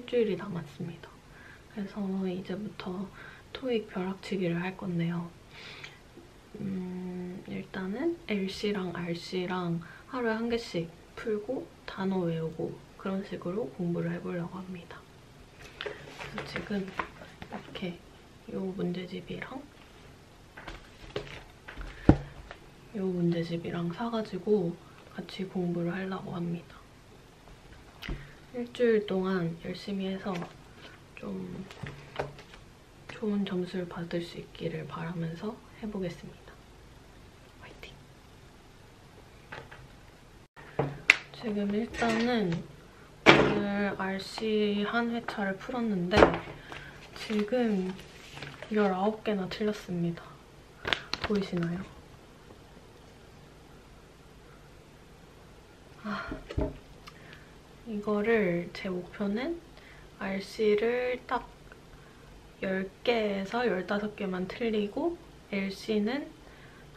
일주일이 남았습니다. 그래서 이제부터 토익 벼락치기를 할 건데요. 일단은 LC랑 RC랑 하루에 한 개씩 풀고 단어 외우고 그런 식으로 공부를 해보려고 합니다. 그래서 지금 이렇게 이 문제집이랑 사가지고 같이 공부를 하려고 합니다. 일주일 동안 열심히 해서 좀 좋은 점수를 받을 수 있기를 바라면서 해보겠습니다. 화이팅! 지금 일단은 오늘 RC 한 회차를 풀었는데 지금 19개나 틀렸습니다. 보이시나요? 이거를 제 목표는 RC를 딱 10개에서 15개만 틀리고 LC는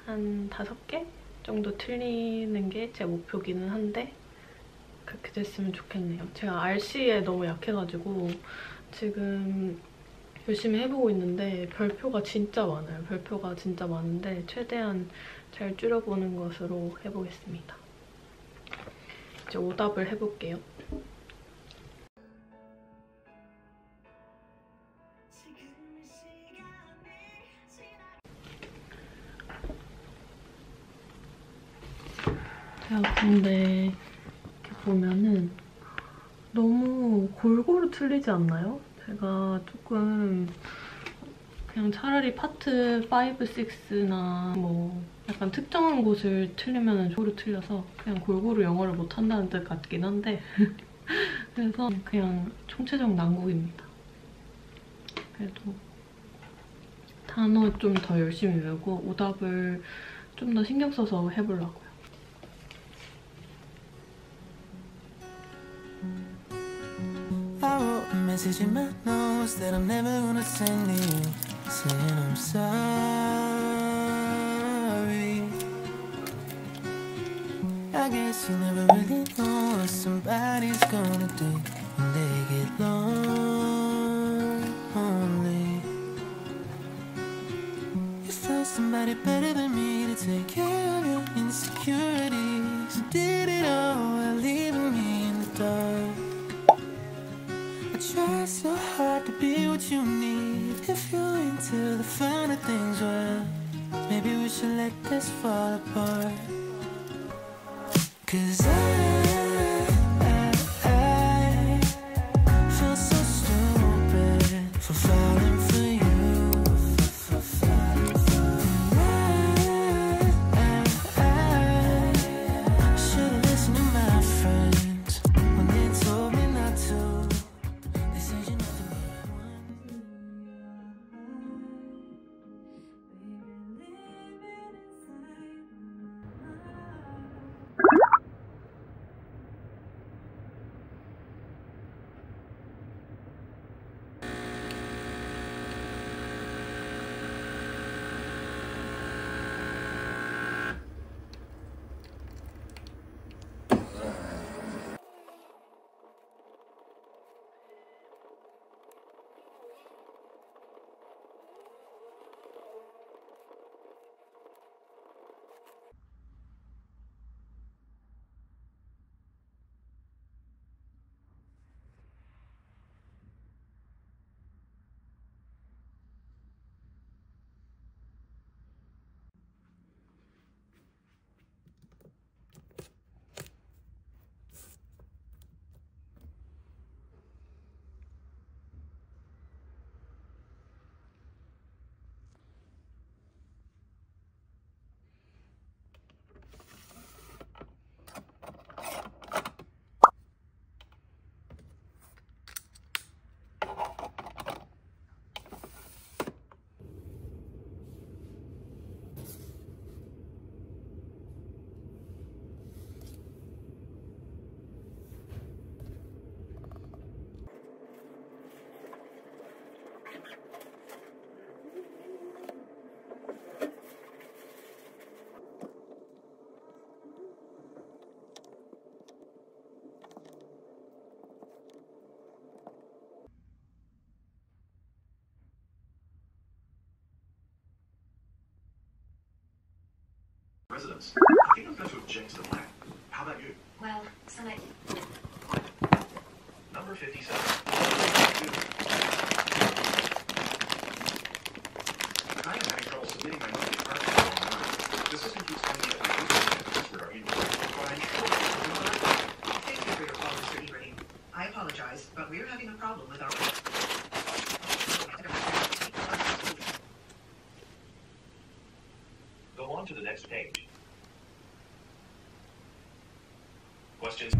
한 5개 정도 틀리는 게 제 목표기는 한데 그렇게 됐으면 좋겠네요. 제가 RC에 너무 약해가지고 지금 열심히 해보고 있는데 별표가 진짜 많아요. 별표가 진짜 많은데 최대한 잘 줄여보는 것으로 해보겠습니다. 이제 오답을 해볼게요. 제가 근데 이렇게 보면은 너무 골고루 틀리지 않나요? 제가 조금 그냥 차라리 파트 5, 6나 뭐 약간 특정한 곳을 틀리면 골고루 틀려서 그냥 골고루 영어를 못한다는 뜻 같긴 한데 그래서 그냥 총체적 난국입니다. 그래도 단어 좀 더 열심히 외우고 오답을 좀 더 신경 써서 해보려고요. Message in my notes that I'm never gonna send to you, saying I'm sorry. I guess you never really know what somebody's gonna do when they get lonely. You found somebody better than me to take care of your insecurities. You did it all while leaving me in the dark. Try so hard to be what you need. If you're into the finer things, well, maybe we should let this fall apart. 'Cause I feel so stupid for falling for you. I should've listened to my friends when they told me not to. presidents. I think I'm going to object to the plan. How about you? Well, select. Number 57. I am having trouble submitting my monthly card payment online. The system keeps telling me that my username and password are incorrect, but I'm sure it's not. Thank you for your call, Mr. Ibrahim. I apologize, but we're having a problem with our. Go on to the next page. Questions?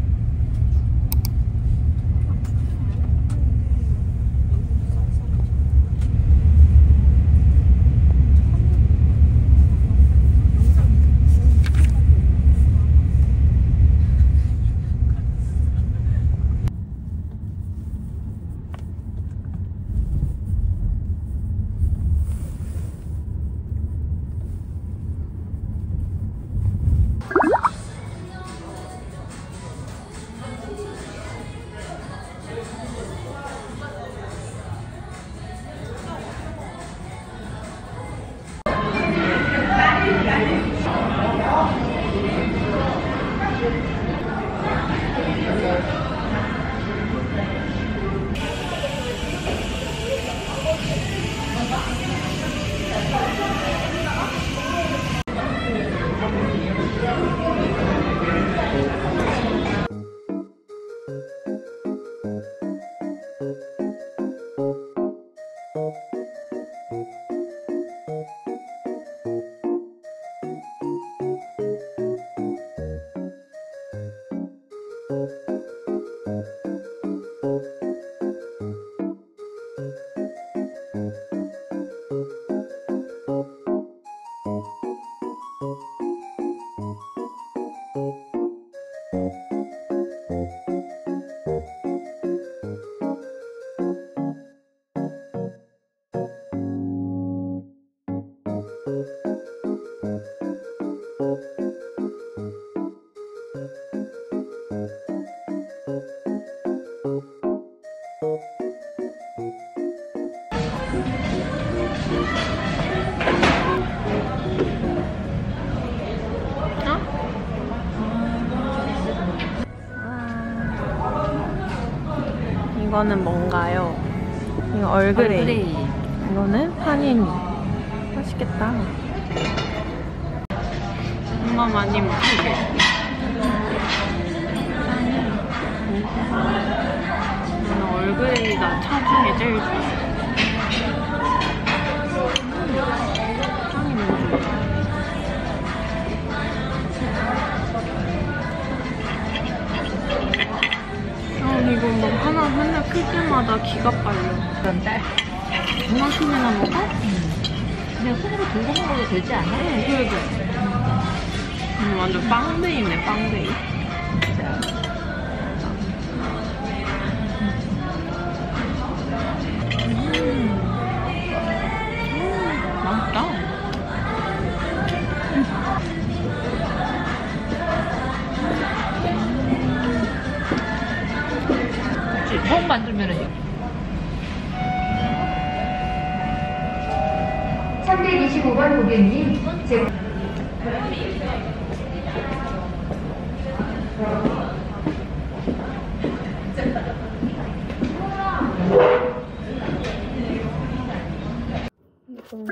이거는 뭔가요? 이거 얼그레이. 이거는 파니니. 맛있겠다. 엄마 많이 먹게. 나는 얼그레이가 차 중에 제일 좋아. 향이 너무 좋아. 이거 뭐 하나 맨날 클 때마다 기가 빨려. 그런데 이만큼이나 먹어? 그냥 손으로 들고 먹어도 되지 않아? 그래. 완전 빵데이네, 빵데이. 맛있다. 처음 만들면은 325번 고객님, 이거는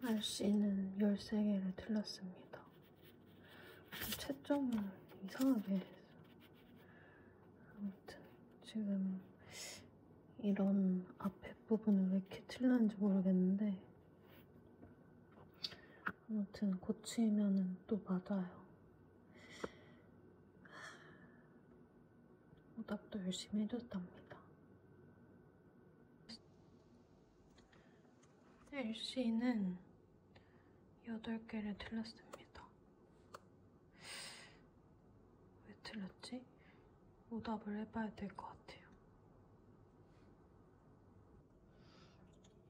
RC는 13개를 틀렸습니다. 채점을 이상하게 했어. 아무튼 지금 이런 앞에 부분을 왜 이렇게 틀렸는지 모르겠는데 아무튼 고치면은 또 맞아요. 오답도 열심히 해줬답니다. LC는 8개를 틀렸습니다. 왜 틀렸지? 오답을 해봐야 될 것 같아요.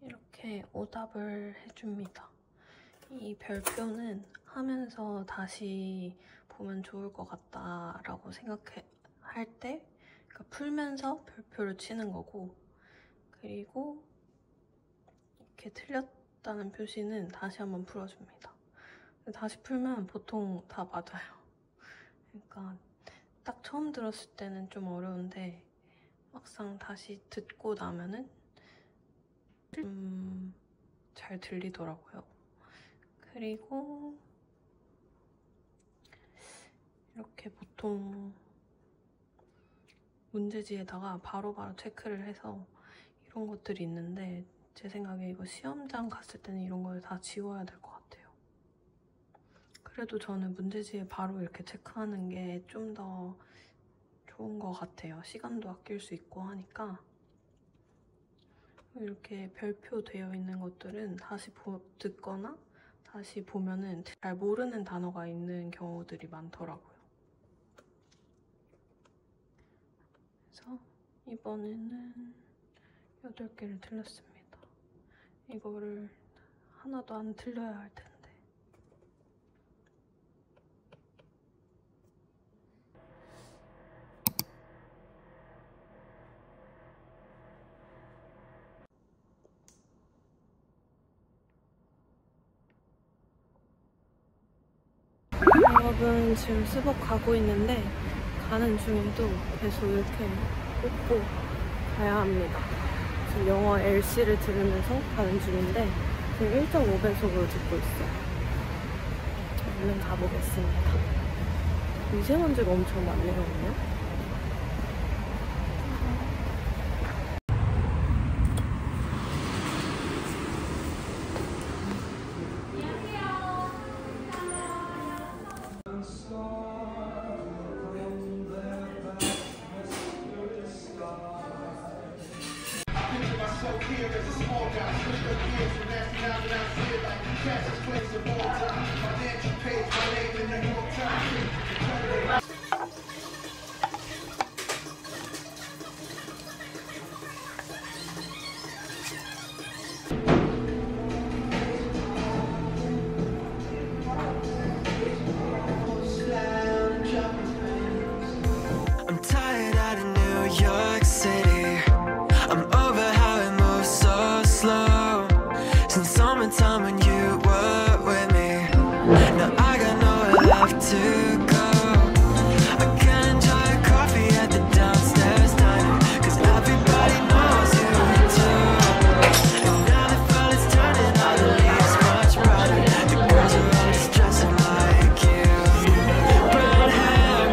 이렇게 오답을 해줍니다. 이 별표는 하면서 다시 보면 좋을 것 같다라고 생각할 때 그러니까 풀면서 별표를 치는 거고, 그리고 이렇게 틀렸다는 표시는 다시 한번 풀어줍니다. 다시 풀면 보통 다 맞아요. 그러니까 딱 처음 들었을 때는 좀 어려운데 막상 다시 듣고 나면은 잘 들리더라고요. 그리고 이렇게 보통 문제지에다가 바로바로 체크를 해서 이런 것들이 있는데 제 생각에 이거 시험장 갔을 때는 이런 걸 다 지워야 될 것 같아요. 그래도 저는 문제지에 바로 이렇게 체크하는 게 좀 더 좋은 것 같아요. 시간도 아낄 수 있고 하니까. 이렇게 별표 되어 있는 것들은 다시 듣거나 다시 보면은 잘 모르는 단어가 있는 경우들이 많더라고요. 그래서 이번에는 8개를 틀렸습니다. 이거를 하나도 안 틀려야 할 텐데. 여러분, 지금 수복 가고 있는데 가는 중에도 계속 이렇게 꽂고 가야 합니다. 지금 영어 LC를 들으면서 가는 중인데 지금 1.5배속으로 듣고 있어요. 얼른 가보겠습니다. 미세먼지가 엄청 많네요, 오늘. I'm tired out of New York City. I'm over how it moves so slow. Since summertime when you were with me. Now I got nowhere left to go. I can enjoy a coffee at the downstairs diner, 'cause everybody knows you too. And now the fall is turning all the leaves much brighter. The girls are all just dressing like you. Brown hair,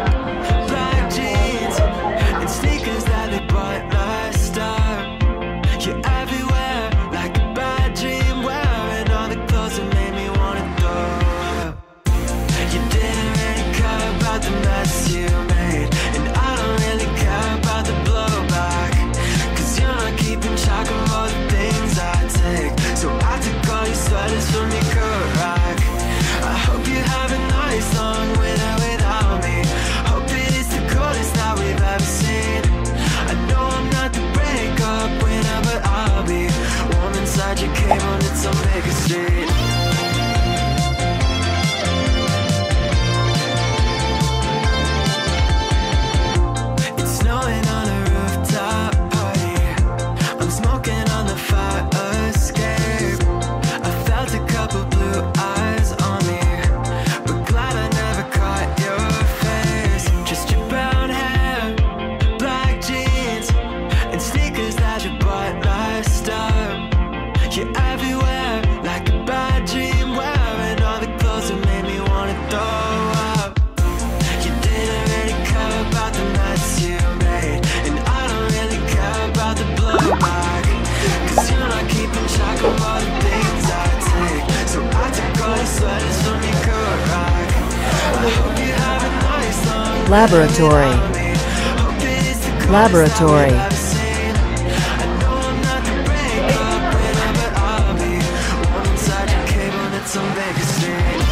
black jeans, and sneakers that they bought last time. You're everywhere, like a bad dream, wearing all the clothes that made me wanna throw up. You didn't really care about the mess you made, and I don't really care about the blowback, 'cause you're not keeping track of all the things I take. So I took all your sweaters from your coat rack. I hope you have a nice song with or without me. Hope it is the coldest that we've ever seen. I know I'm not the breakup winner, but I'll be warm inside your cave on its own Baker Street. It's snowing on a rooftop party. I'm smoking on the fire escape. I felt a couple blue eyes on me, but glad I never caught your face. Just your brown hair, black jeans, and sneakers that you bought last time. You're everywhere, like a bad dream, wearing all the clothes that made me wanna throw up. You didn't really care about the mess you made, and I don't really care about the blowback, 'cause you're not keeping track of all the things I take. So I took all the sweaters from your coat rack. I hope you have a nice long Laboratory. Laboratory. I know I'm not the breakup winner, but I'll be warm inside your cave on its own Baker Street.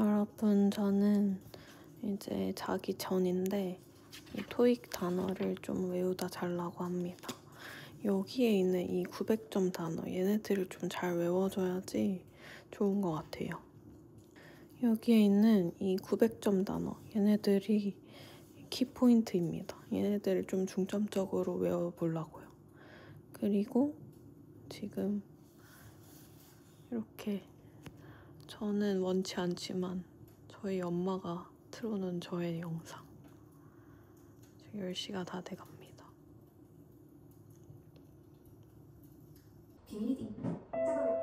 여러분, 저는 이제 자기 전인데 이 토익 단어를 좀 외우다 자려고 합니다. 여기에 있는 이 900점 단어, 얘네들을 좀 잘 외워줘야지 좋은 것 같아요. 여기에 있는 이 900점 단어, 얘네들이 키포인트입니다. 얘네들을 좀 중점적으로 외워보려고요. 그리고 지금 이렇게 저는 원치 않지만 저희 엄마가 틀어놓은 저의 영상. 지금 10시가 다 돼갑니다. 비밀이 작업을